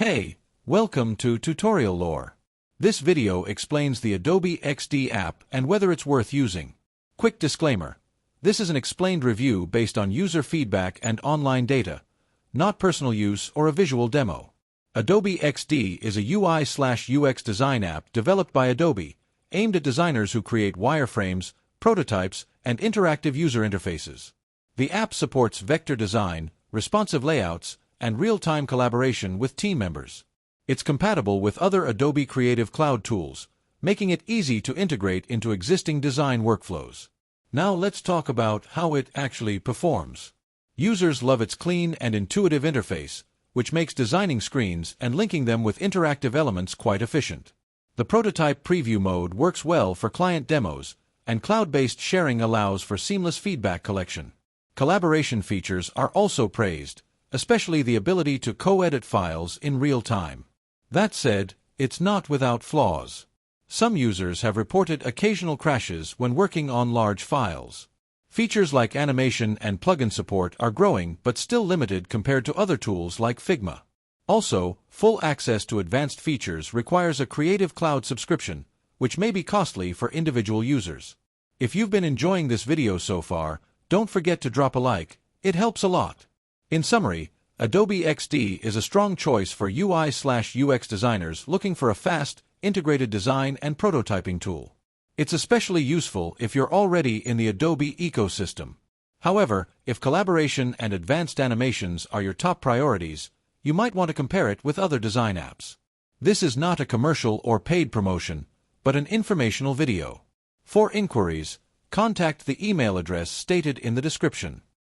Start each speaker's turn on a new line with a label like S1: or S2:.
S1: Hey, welcome to Tutorial Lore. This video explains the Adobe XD app and whether it's worth using. Quick disclaimer. This is an explained review based on user feedback and online data, not personal use or a visual demo. Adobe XD is a UI/UX design app developed by Adobe, aimed at designers who create wireframes, prototypes, and interactive user interfaces. The app supports vector design, responsive layouts, and real-time collaboration with team members. It's compatible with other Adobe Creative Cloud tools, making it easy to integrate into existing design workflows. Now let's talk about how it actually performs. Users love its clean and intuitive interface, which makes designing screens and linking them with interactive elements quite efficient. The prototype preview mode works well for client demos, and cloud-based sharing allows for seamless feedback collection. Collaboration features are also praised, especially the ability to co-edit files in real time. That said, it's not without flaws. Some users have reported occasional crashes when working on large files. Features like animation and plugin support are growing but still limited compared to other tools like Figma. Also, full access to advanced features requires a Creative Cloud subscription, which may be costly for individual users. If you've been enjoying this video so far, don't forget to drop a like, it helps a lot. In summary, Adobe XD is a strong choice for UI/UX designers looking for a fast, integrated design and prototyping tool. It's especially useful if you're already in the Adobe ecosystem. However, if collaboration and advanced animations are your top priorities, you might want to compare it with other design apps. This is not a commercial or paid promotion, but an informational video. For inquiries, contact the email address stated in the description.